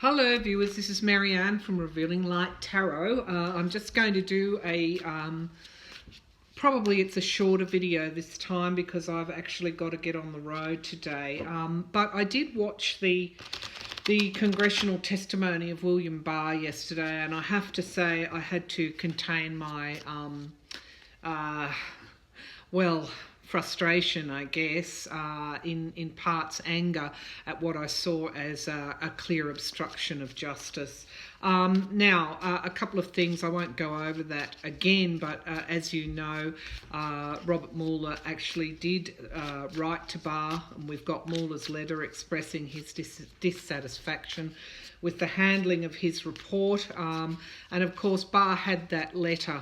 Hello viewers, this is Marianne from Revealing Light Tarot. I'm just going to do a, probably it's a shorter video this time because I've actually got to get on the road today. But I did watch the congressional testimony of William Barr yesterday, and I have to say I had to contain my, frustration, I guess, in parts anger at what I saw as a clear obstruction of justice. Now, a couple of things, I won't go over that again, but as you know, Robert Mueller actually did write to Barr, and we've got Mueller's letter expressing his dissatisfaction with the handling of his report. And of course, Barr had that letter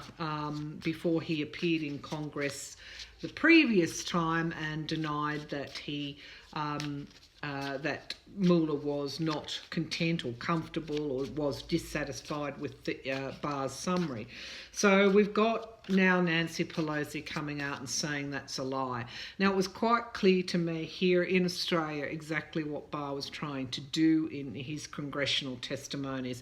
before he appeared in Congress the previous time and denied that that Mueller was not content or comfortable or was dissatisfied with the, Barr's summary. So we've got now Nancy Pelosi coming out and saying that's a lie. Now, it was quite clear to me here in Australia exactly what Barr was trying to do in his congressional testimonies.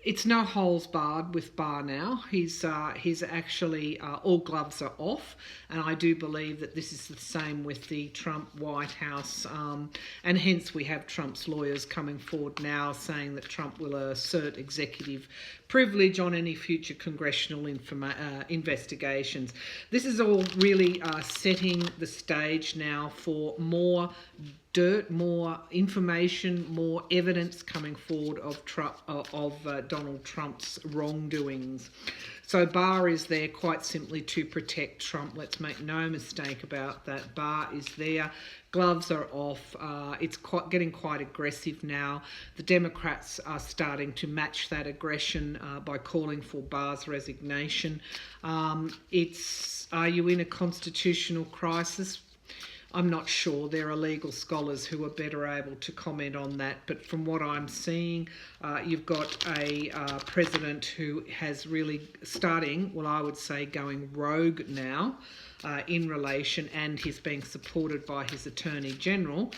It's no holes barred with Barr now. He's actually, all gloves are off, and I do believe that this is the same with the Trump White House, and hence we have Trump's lawyers coming forward now saying that Trump will assert executive privilege on any future congressional investigations. This is all really setting the stage now for more dirt, more information, more evidence coming forward of Donald Trump's wrongdoings. So Barr is there quite simply to protect Trump. Let's make no mistake about that. Barr is there. Gloves are off. It's getting quite aggressive now. The Democrats are starting to match that aggression by calling for Barr's resignation. Are you in a constitutional crisis? I'm not sure. There are legal scholars who are better able to comment on that. But from what I'm seeing, you've got a president who has really starting, well, I would say going rogue now in relation, and he's being supported by his Attorney General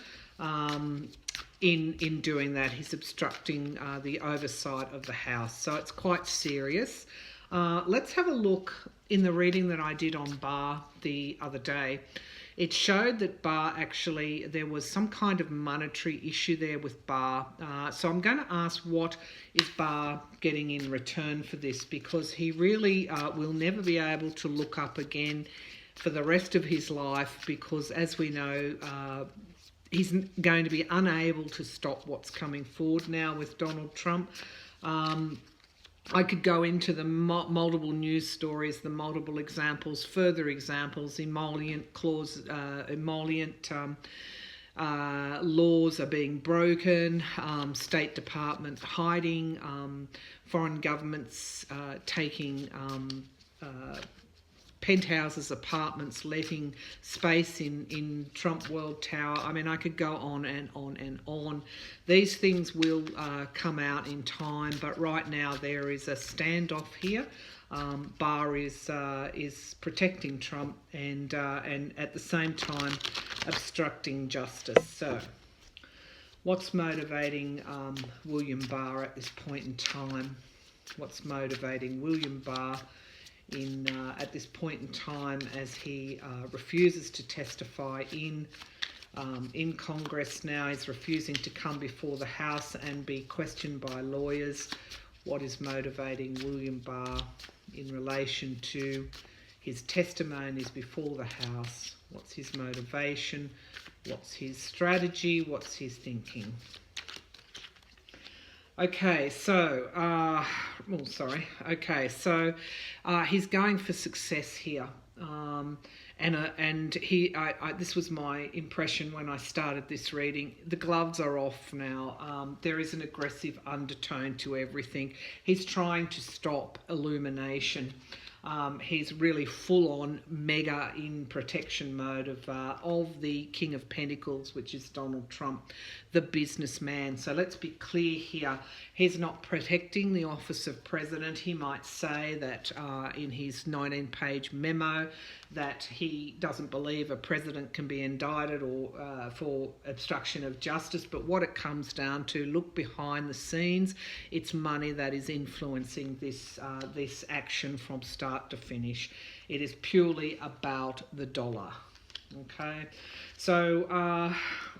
in doing that. He's obstructing the oversight of the House. So it's quite serious. Let's have a look in the reading that I did on Barr the other day. It showed that Barr actually, there was some kind of monetary issue there with Barr. So I'm going to ask, what is Barr getting in return for this? Because he really will never be able to look up again for the rest of his life, because as we know, he's going to be unable to stop what's coming forward now with Donald Trump. I could go into the multiple news stories, the multiple examples, further examples, emollient laws are being broken, State Department hiding, foreign governments taking penthouses, apartments, letting space in Trump World Tower. I mean, I could go on and on and on. These things will come out in time, but right now there is a standoff here. Barr is protecting Trump and at the same time obstructing justice. So, what's motivating William Barr at this point in time? What's motivating William Barr at this point in time as he refuses to testify in Congress now? He's refusing to come before the House and be questioned by lawyers. What is motivating William Barr in relation to his testimonies before the House? What's his motivation? What's his strategy? What's his thinking? Okay, so, he's going for success here. This was my impression when I started this reading. The gloves are off now. There is an aggressive undertone to everything. He's trying to stop illumination. He's really full on mega in protection mode of the King of Pentacles, which is Donald Trump, the businessman. So let's be clear here. He's not protecting the office of president. He might say that in his 19-page memo that he doesn't believe a president can be indicted or for obstruction of justice. But what it comes down to, look behind the scenes, it's money that is influencing this action from start to finish. It is purely about the dollar. Okay, so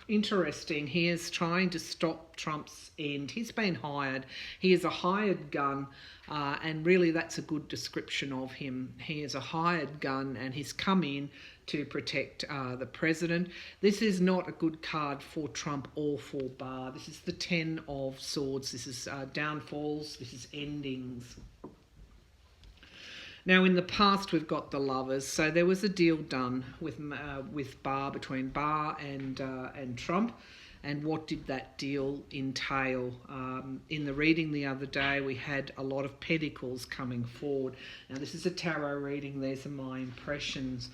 interesting. He is trying to stop Trump's end. He's been hired. He is a hired gun, and really that's a good description of him. He is a hired gun, and he's come in to protect the president. This is not a good card for Trump or for Barr. This is the 10 of Swords. This is downfalls. This is endings. Now, in the past, we've got the Lovers. So there was a deal done with Barr, between Barr and Trump. And what did that deal entail? In the reading the other day, we had a lot of pentacles coming forward. Now, this is a tarot reading. These are my impressions.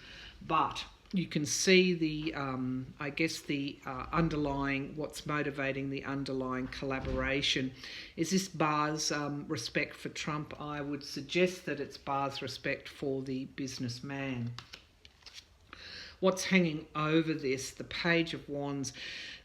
But you can see the, I guess, the underlying, what's motivating the underlying collaboration. Is this Barr's respect for Trump? I would suggest that it's Barr's respect for the businessman. What's hanging over this? The Page of Wands.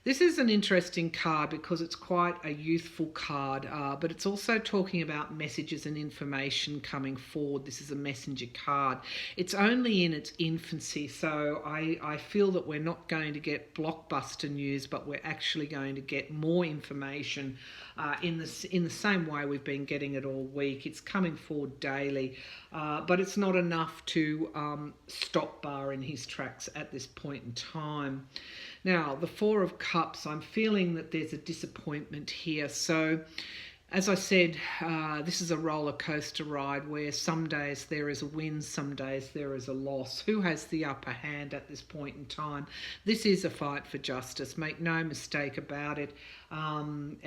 This is an interesting card because it's quite a youthful card, but it's also talking about messages and information coming forward. This is a messenger card. It's only in its infancy, so I feel that we're not going to get blockbuster news, but we're actually going to get more information in the same way we've been getting it all week. It's coming forward daily, but it's not enough to stop Barr in his tracks at this point in time. Now, the Four of Cups, I'm feeling that there's a disappointment here. So, as I said, this is a roller coaster ride where some days there is a win, some days there is a loss. Who has the upper hand at this point in time? This is a fight for justice. Make no mistake about it. And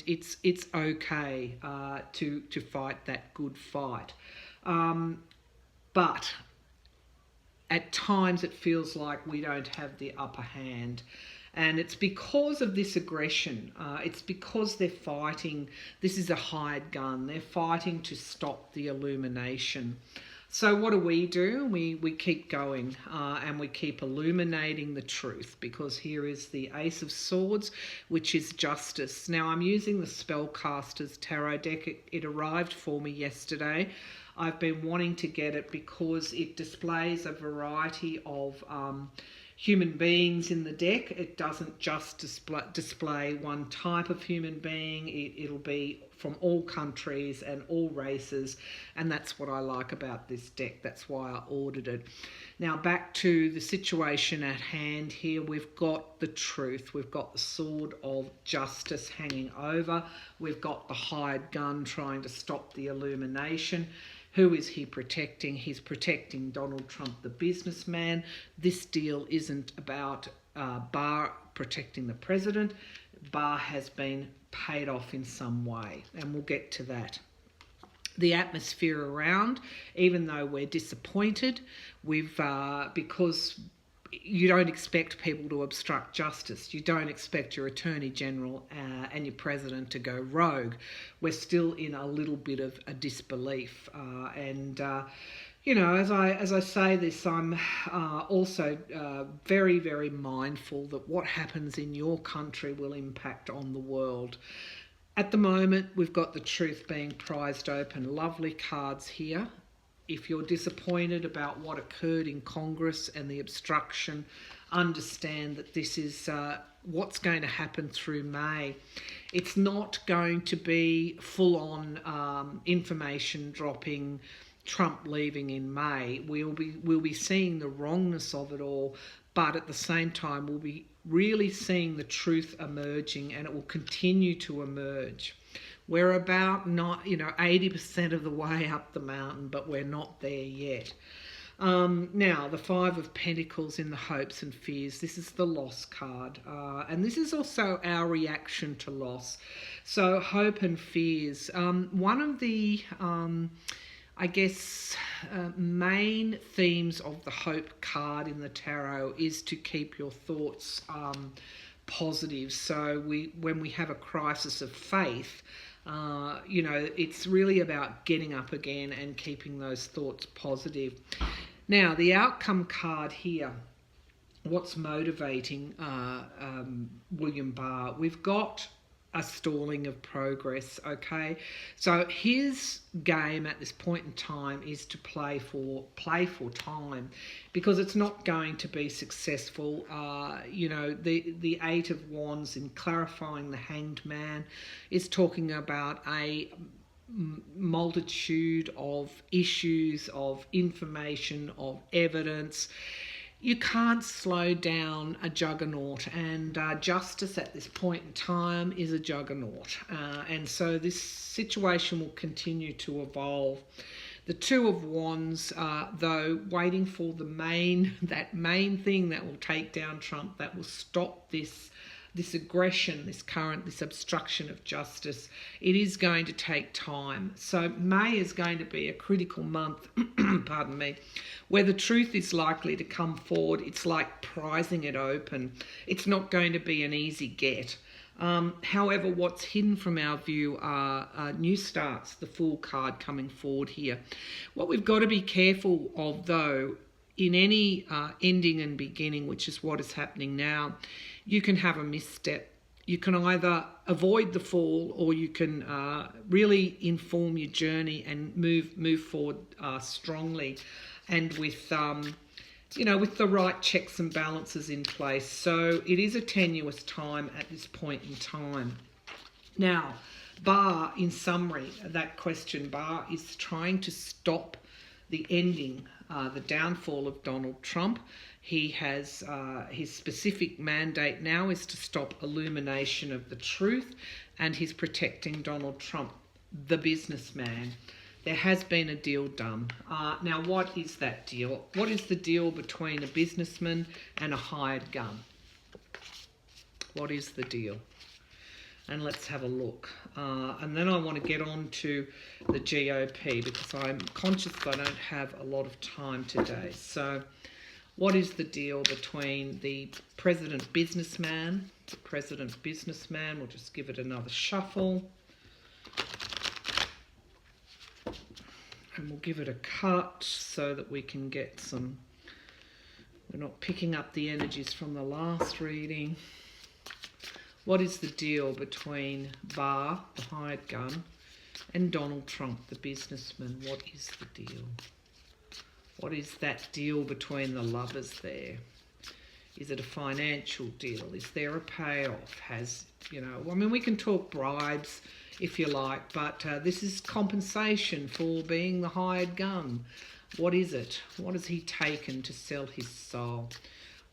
it's okay to fight that good fight. But at times it feels like we don't have the upper hand. And it's because of this aggression. It's because they're fighting. This is a hired gun. They're fighting to stop the illumination. So what do? We keep going and we keep illuminating the truth, because here is the Ace of Swords, which is justice. Now, I'm using the Spellcasters Tarot deck. It arrived for me yesterday. I've been wanting to get it because it displays a variety of human beings in the deck. It doesn't just display one type of human being. It'll be from all countries and all races, and that's what I like about this deck. That's why I ordered it. Now, back to the situation at hand here. We've got the truth. We've got the Sword of Justice hanging over. We've got the hired gun trying to stop the illumination. Who is he protecting? He's protecting Donald Trump, the businessman. This deal isn't about Barr protecting the president. Barr has been paid off in some way, and we'll get to that. The atmosphere around, even though we're disappointed, because you don't expect people to obstruct justice. You don't expect your Attorney General and your President to go rogue. We're still in a little bit of a disbelief. You know, as I say this, I'm also very, very mindful that what happens in your country will impact on the world. At the moment, we've got the truth being prized open. Lovely cards here. If you're disappointed about what occurred in Congress and the obstruction, understand that this is what's going to happen through May. It's not going to be full-on information dropping, Trump leaving in May. We'll be seeing the wrongness of it all, but at the same time, we'll be really seeing the truth emerging, and it will continue to emerge. We're about 80% of the way up the mountain, but we're not there yet. Now, the Five of Pentacles in the hopes and fears. This is the loss card. And this is also our reaction to loss. So, hope and fears. One of the, I guess, main themes of the Hope card in the tarot is to keep your thoughts positive. So when we have a crisis of faith, you know, it's really about getting up again and keeping those thoughts positive. Now, the outcome card here, what's motivating William Barr? We've got a stalling of progress, okay? So his game at this point in time is to play for time, because it's not going to be successful. You know, the Eight of Wands in clarifying the Hanged Man is talking about a multitude of issues, of information, of evidence. You can't slow down a juggernaut, and justice at this point in time is a juggernaut, and so this situation will continue to evolve. The Two of Wands, though, waiting for that main thing that will take down Trump, that will stop this aggression, this obstruction of justice. It is going to take time. So May is going to be a critical month, pardon me, where the truth is likely to come forward. It's like prizing it open. It's not going to be an easy get. However, what's hidden from our view are new starts, the Fool card coming forward here. What we've got to be careful of, though, in any ending and beginning, which is what is happening now, you can have a misstep. You can either avoid the fall, or you can really inform your journey and move forward strongly, and with you know, with the right checks and balances in place. So it is a tenuous time at this point in time. Now, Barr, in summary, that question, Barr is trying to stop the ending, the downfall of Donald Trump. He has his specific mandate now is to stop illumination of the truth, and he's protecting Donald Trump, the businessman. There has been a deal done. Now, what is that deal? What is the deal between a businessman and a hired gun? What is the deal? And let's have a look. And then I want to get on to the GOP, because I'm conscious that I don't have a lot of time today. So what is the deal between the president businessman? The president businessman, we'll just give it another shuffle. And we'll give it a cut so that we can get some, we're not picking up the energies from the last reading. What is the deal between Barr, the hired gun, and Donald Trump, the businessman? What is the deal? What is that deal between the lovers there? Is it a financial deal? Is there a payoff? You know, I mean, we can talk bribes if you like, but this is compensation for being the hired gun. What is it? What has he taken to sell his soul?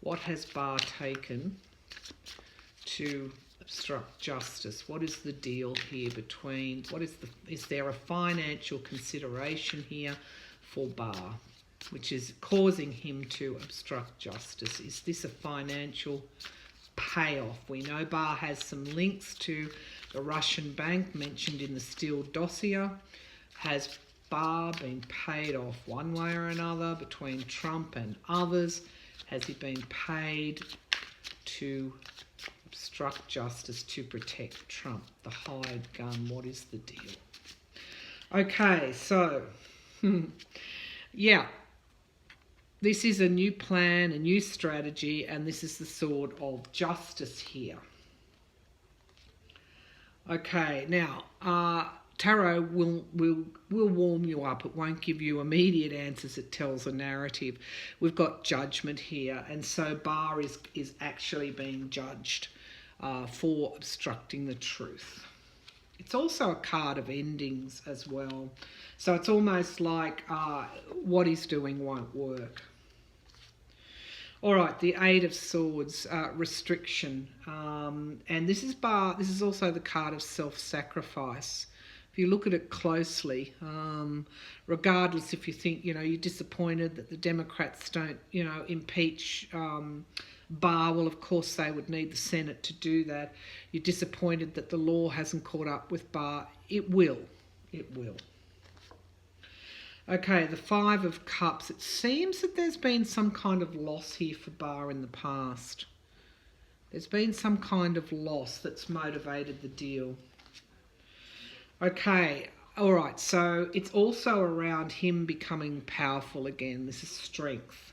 What has Barr taken to obstruct justice? What is the deal here between, is there a financial consideration here for Barr, which is causing him to obstruct justice? Is this a financial payoff? We know Barr has some links to the Russian bank mentioned in the Steele dossier. Has Barr been paid off one way or another between Trump and others? Has he been paid to obstruct justice, to protect Trump, the hired gun? What is the deal? Okay, so, yeah. This is a new plan, a new strategy, and this is the sword of justice here. Okay, now, tarot will warm you up. It won't give you immediate answers. It tells a narrative. We've got judgment here, and so Barr is actually being judged for obstructing the truth. It's also a card of endings as well. So it's almost like what he's doing won't work. All right, the Eight of Swords, restriction. And this is Barr. This is also the card of self-sacrifice. If you look at it closely, regardless if you think, you know, you're disappointed that the Democrats don't, you know, impeach Barr, well, of course they would need the Senate to do that. You're disappointed that the law hasn't caught up with Barr. It will. It will. Okay, the Five of Cups. It seems that there's been some kind of loss here for Bar in the past. There's been some kind of loss that's motivated the deal. Okay, all right, so it's also around him becoming powerful again. This is strength.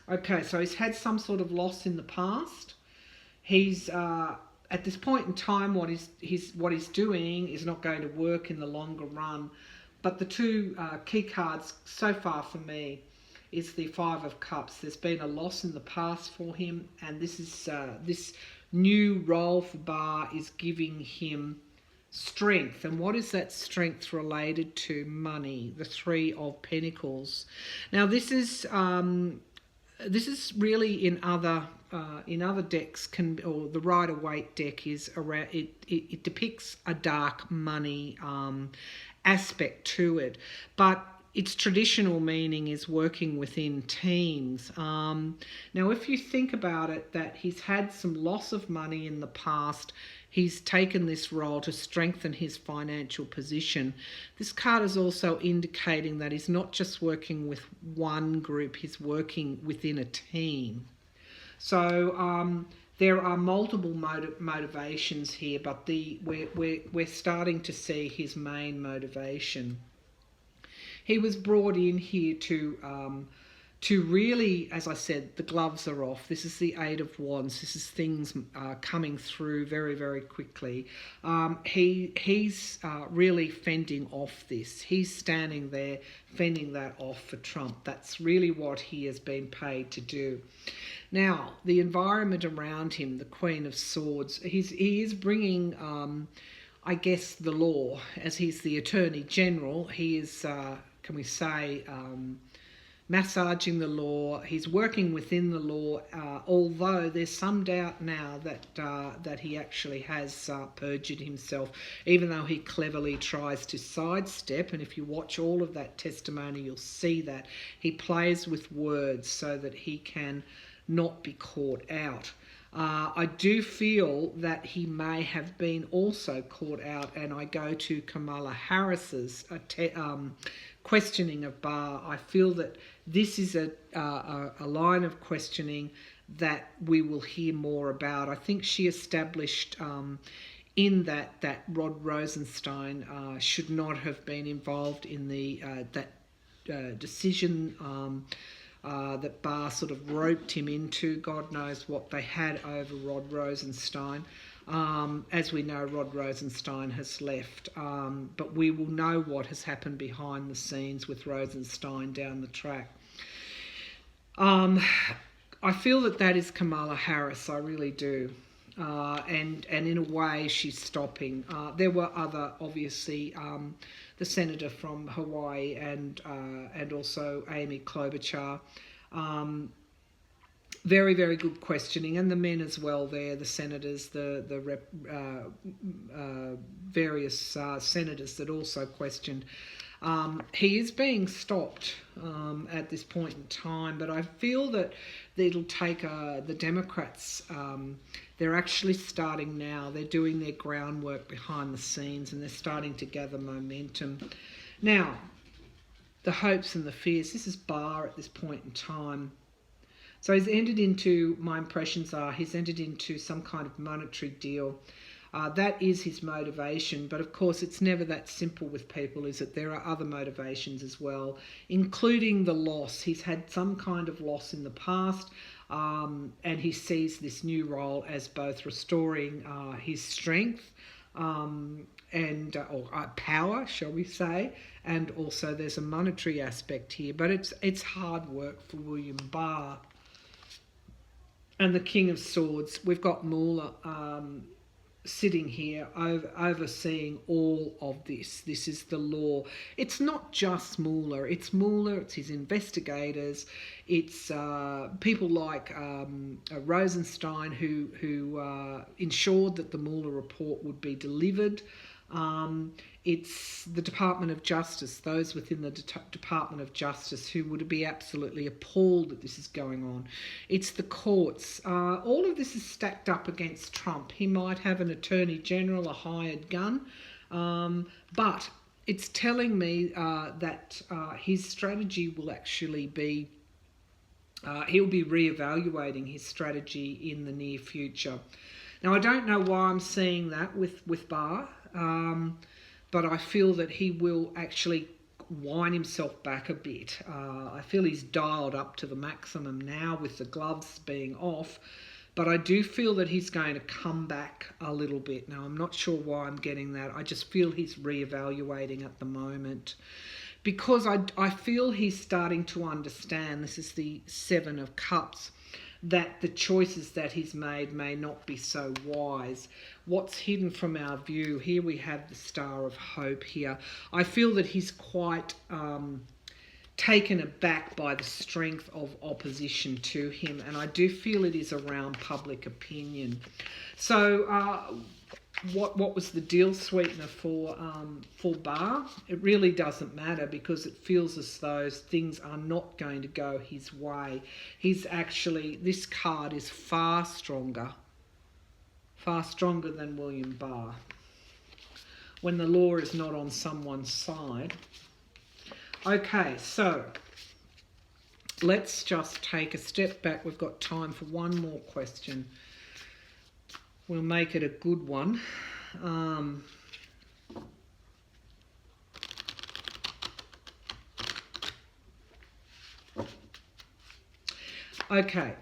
Okay, so he's had some sort of loss in the past. He's at this point in time, what he's doing is not going to work in the longer run. But the two key cards so far for me is the Five of Cups. There's been a loss in the past for him, and this new role for Bar is giving him strength. And what is that strength related to? Money, the Three of Pentacles. Now this is really in other decks or the Rider-Waite deck is around it depicts a dark money aspect to it, but its traditional meaning is working within teams. Now if you think about it, that he's had some loss of money in the past, he's taken this role to strengthen his financial position. This card is also indicating that he's not just working with one group, he's working within a team. So there are multiple motivations here, but we're starting to see his main motivation. He was brought in here to really, as I said, the gloves are off. This is the Eight of Wands. This is things coming through very, very quickly. He's really fending off this. He's standing there fending that off for Trump. That's really what he has been paid to do. Now, the environment around him, the Queen of Swords, he is bringing, I guess, the law. As he's the Attorney General, he is, can we say, massaging the law. He's working within the law, although there's some doubt now that he actually has perjured himself, even though he cleverly tries to sidestep. And if you watch all of that testimony, you'll see that he plays with words so that he can not be caught out. I do feel that he may have been also caught out, and I go to Kamala Harris's questioning of Bar. I feel that this is a line of questioning that we will hear more about. I think she established in that Rod Rosenstein should not have been involved in the decision that Bar sort of roped him into. God knows what they had over Rod Rosenstein. As we know, Rod Rosenstein has left, but we will know what has happened behind the scenes with Rosenstein down the track. I feel that is Kamala Harris, I really do. And in a way, she's stopping. There were other, obviously, the senator from Hawaii and also Amy Klobuchar. Very, very good questioning, and the men as well there, the senators, the various senators that also questioned. He is being stopped at this point in time, but I feel that it'll take the Democrats, they're actually starting now. They're doing their groundwork behind the scenes, and they're starting to gather momentum. Now, the hopes and the fears. This is Bar at this point in time. So he's entered into, my impressions are, he's entered into some kind of monetary deal. That is his motivation, but of course it's never that simple with people, is it? There are other motivations as well, including the loss. He's had some kind of loss in the past, and he sees this new role as both restoring his strength or power, shall we say, and also there's a monetary aspect here, but it's hard work for William Barr. And the King of Swords, we've got Mueller sitting here overseeing all of this. This is the law. It's not just Mueller. It's Mueller, it's his investigators, it's people like Rosenstein who ensured that the Mueller report would be delivered. It's the Department of Justice, those within the Department of Justice who would be absolutely appalled that this is going on. It's the courts. All of this is stacked up against Trump. He might have an attorney general, a hired gun, but it's telling me that his strategy will actually be, he'll be reevaluating his strategy in the near future. Now, I don't know why I'm seeing that with Barr, but I feel that he will actually wind himself back a bit. I feel he's dialed up to the maximum now with the gloves being off, but I do feel that he's going to come back a little bit. Now, I'm not sure why I'm getting that. I just feel he's reevaluating at the moment, because I feel he's starting to understand, this is the Seven of Cups, that the choices that he's made may not be so wise. What's hidden from our view, here we have the Star of Hope here. I feel that he's quite taken aback by the strength of opposition to him, and I do feel it is around public opinion. So what was the deal sweetener for Barr? It really doesn't matter, because it feels as though things are not going to go his way. He's actually, this card is far stronger than William Barr. When the law is not on someone's side. Okay, so let's just take a step back. We've got time for one more question. We'll make it a good one. Okay,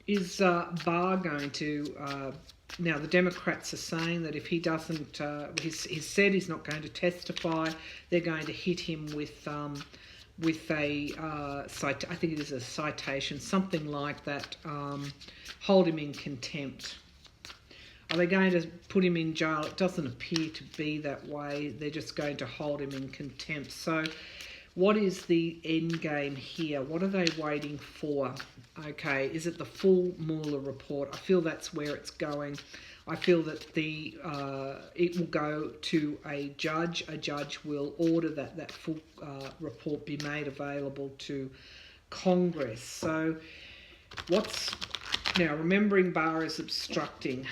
is Barr going to... now, the Democrats are saying that if he doesn't... he's said he's not going to testify. They're going to hit him with a... I think it is a citation, something like that. Hold him in contempt. Are they going to put him in jail? It doesn't appear to be that way. They're just going to hold him in contempt. So what is the end game here? What are they waiting for? Okay, is it the full Mueller report? I feel that's where it's going. I feel that it will go to a judge. A judge will order that full report be made available to Congress. So now, remembering Barr is obstructing.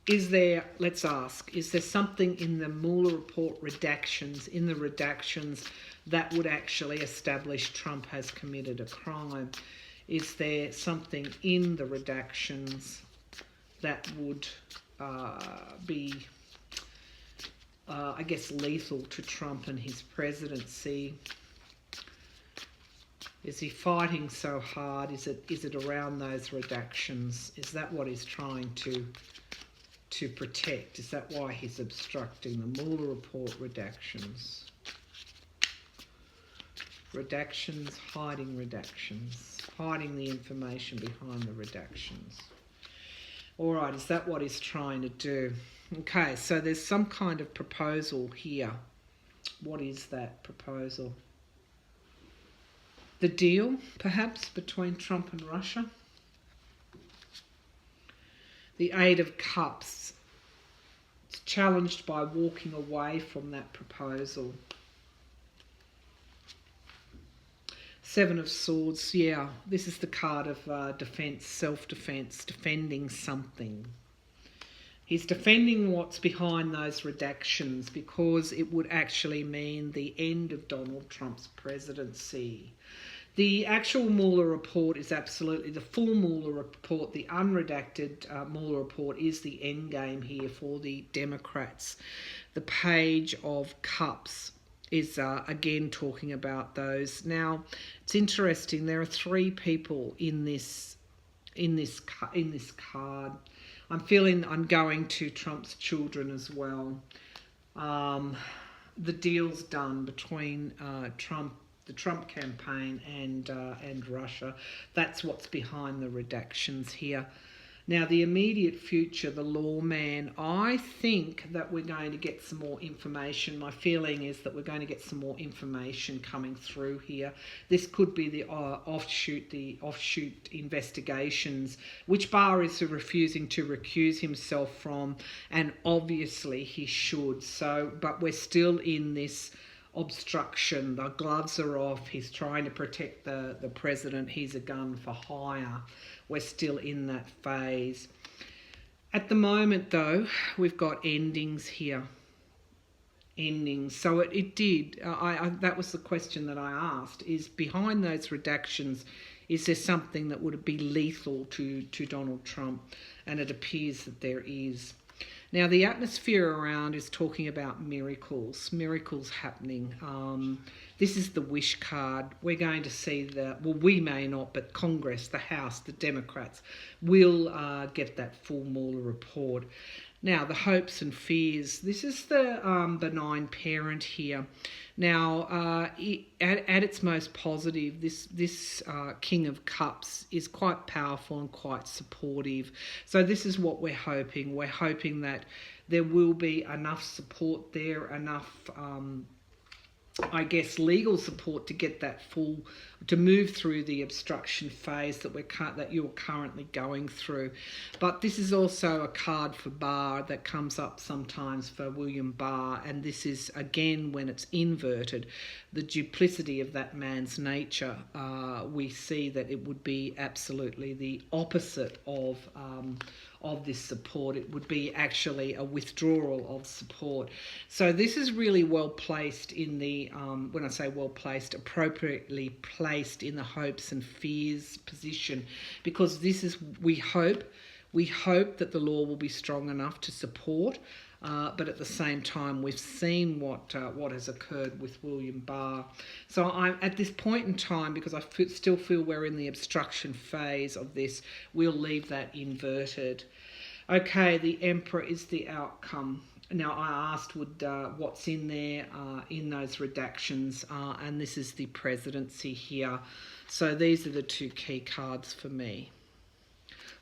Is there, let's ask, is there something in the Mueller report redactions, that would actually establish Trump has committed a crime? Is there something in the redactions that would be, I guess, lethal to Trump and his presidency? Is he fighting so hard? Is it around those redactions? Is that what he's trying to protect? Is that why he's obstructing the Mueller report redactions? Redactions, hiding the information behind the redactions. All right, is that what he's trying to do? Okay, so there's some kind of proposal here. What is that proposal? The deal, perhaps, between Trump and Russia? The Eight of Cups. It's challenged by walking away from that proposal. Seven of Swords, yeah. This is the card of defence, self-defence, defending something. He's defending what's behind those redactions, because it would actually mean the end of Donald Trump's presidency. The actual Mueller report is absolutely the full Mueller report. The unredacted Mueller report is the end game here for the Democrats. The Page of Cups is again talking about those. Now, it's interesting. There are three people in this card. I'm feeling I'm going to Trump's children as well. The deal's done between the Trump campaign and Russia. That's what's behind the redactions here. Now, the immediate future, the lawman, I think that we're going to get some more information. My feeling is that we're going to get some more information coming through here. This could be the offshoot investigations, which Barr is refusing to recuse himself from, and obviously he should. So, but we're still in this obstruction. The gloves are off. He's trying to protect the president. He's a gun for hire. We're still in that phase. At the moment, though, we've got endings here. endings. So it did. That was the question that I asked, is behind those redactions, is there something that would be lethal to Donald Trump? And it appears that there is. Now, the atmosphere around is talking about miracles happening. This is the wish card. We're going to see we may not, but Congress, the House, the Democrats will get that full Mueller report. Now, the hopes and fears. This is the benign parent here. Now, at its most positive, this King of Cups is quite powerful and quite supportive. So this is what we're hoping. We're hoping that there will be enough support there, enough legal support to get that to move through the obstruction phase that you're currently going through. But this is also a card for Barr that comes up sometimes for William Barr, and this is, again, when it's inverted, the duplicity of that man's nature. We see that it would be absolutely the opposite of this support. It would be actually a withdrawal of support. So this is really well placed in the, when I say well placed, appropriately placed in the hopes and fears position, because this is, we hope that the law will be strong enough to support, but at the same time we've seen what has occurred with William Barr. So I'm at this point in time, because I still feel we're in the obstruction phase of this, we'll leave that inverted. Okay, the Emperor is the outcome. Now, I asked what's in there in those redactions, and this is the presidency here. So these are the two key cards for me.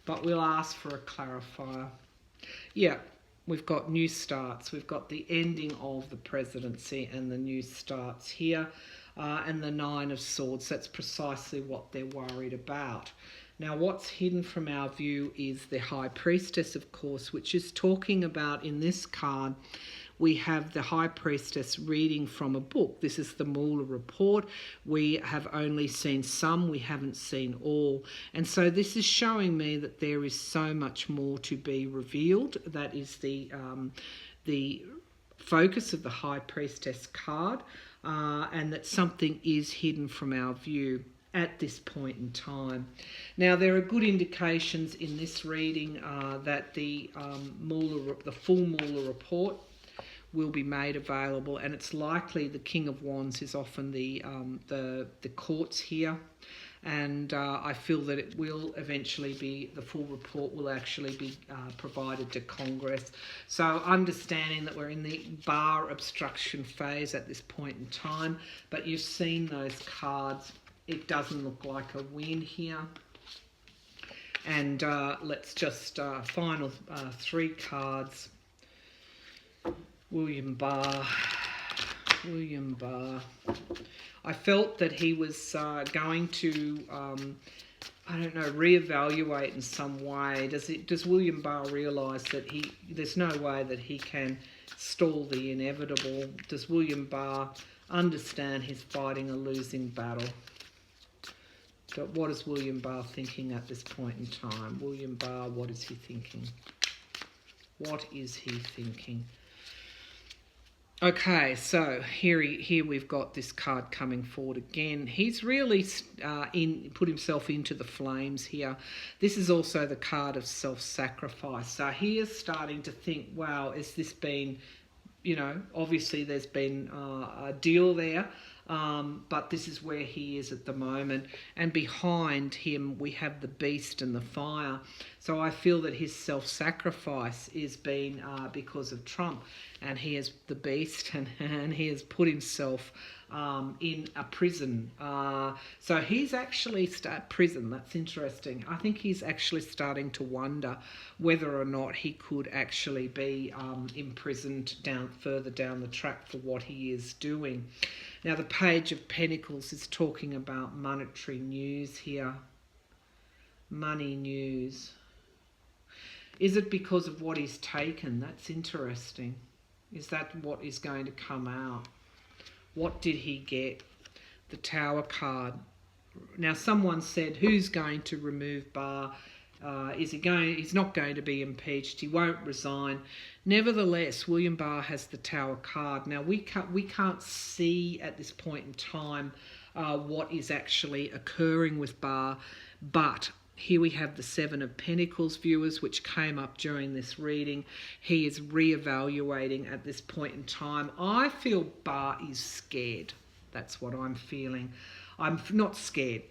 But we'll ask for a clarifier. Yeah, we've got new starts. We've got the ending of the presidency and the new starts here, and the Nine of Swords. That's precisely what they're worried about. Now, what's hidden from our view is the High Priestess, of course, which is talking about, in this card, we have the High Priestess reading from a book. This is the Mueller report. We have only seen some, we haven't seen all. And so this is showing me that there is so much more to be revealed. That is the focus of the High Priestess card, and that something is hidden from our view at this point in time. Now, there are good indications in this reading that the full Mueller report will be made available, and it's likely the King of Wands is often the courts here, and I feel that it will eventually be, the full report will actually be provided to Congress. So understanding that we're in the Barr obstruction phase at this point in time, but you've seen those cards. It doesn't look like a win here. And let's just, final three cards. William Barr. I felt that he was going to, reevaluate in some way. Does William Barr realise that there's no way that he can stall the inevitable? Does William Barr understand he's fighting a losing battle? But what is William Barr thinking at this point in time? William Barr, what is he thinking? What is he thinking? Okay, so here we've got this card coming forward again. He's really put himself into the flames here. This is also the card of self-sacrifice. So he is starting to think, wow, has this been, obviously there's been a deal there. But this is where he is at the moment. And behind him, we have the beast and the fire. So I feel that his self-sacrifice is being because of Trump. And he is the beast, and he has put himself in a prison. So he's actually prison. That's interesting. I think he's actually starting to wonder whether or not he could actually be imprisoned further down the track for what he is doing. Now, the Page of Pentacles is talking about monetary news here. Money news. Is it because of what he's taken? That's interesting. Is that what is going to come out? What did he get? The Tower card. Now, someone said, who's going to remove Barr? Is he going? He's not going to be impeached. He won't resign. Nevertheless, William Barr has the Tower card. Now we can't see at this point in time what is actually occurring with Barr, but here we have the Seven of Pentacles, viewers, which came up during this reading. He is reevaluating at this point in time. I feel Barr is scared. That's what I'm feeling. I'm not scared.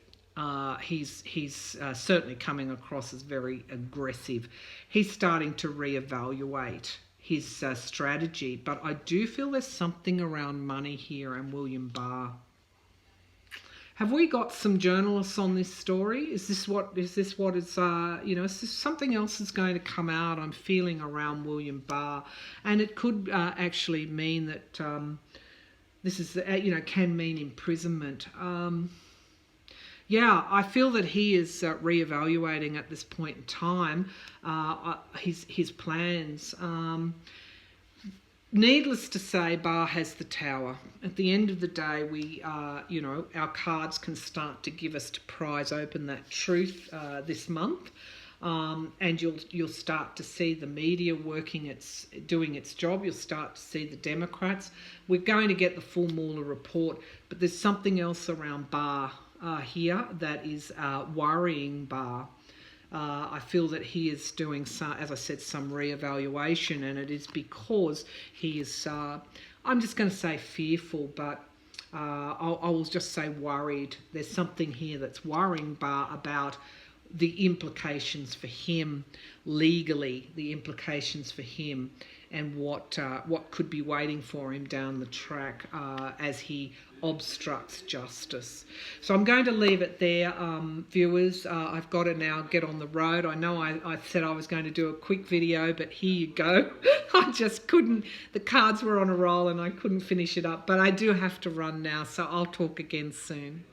He's certainly coming across as very aggressive. He's starting to reevaluate his strategy, but I do feel there's something around money here and William Barr. Have we got some journalists on this story? Is this what is, you know, is this something else is going to come out? I'm feeling around William Barr, and it could actually mean that this is, you know, can mean imprisonment. Yeah, I feel that he is reevaluating at this point in time his plans. Needless to say, Barr has the Tower. At the end of the day, we, you know, our cards can start to give us to prise open that truth this month, and you'll start to see the media doing its job. You'll start to see the Democrats. We're going to get the full Mueller report, but there's something else around Barr here that is worrying Barr. I feel that he is doing, as I said, some reevaluation, and it is because he is, I'm just going to say fearful, but I will just say worried. There's something here that's worrying Barr about the implications for him legally, the implications for him, and what could be waiting for him down the track as he obstructs justice. So I'm going to leave it there, viewers. I've got to now get on the road. I know I said I was going to do a quick video, but here you go. I just couldn't. The cards were on a roll and I couldn't finish it up, but I do have to run now, so I'll talk again soon.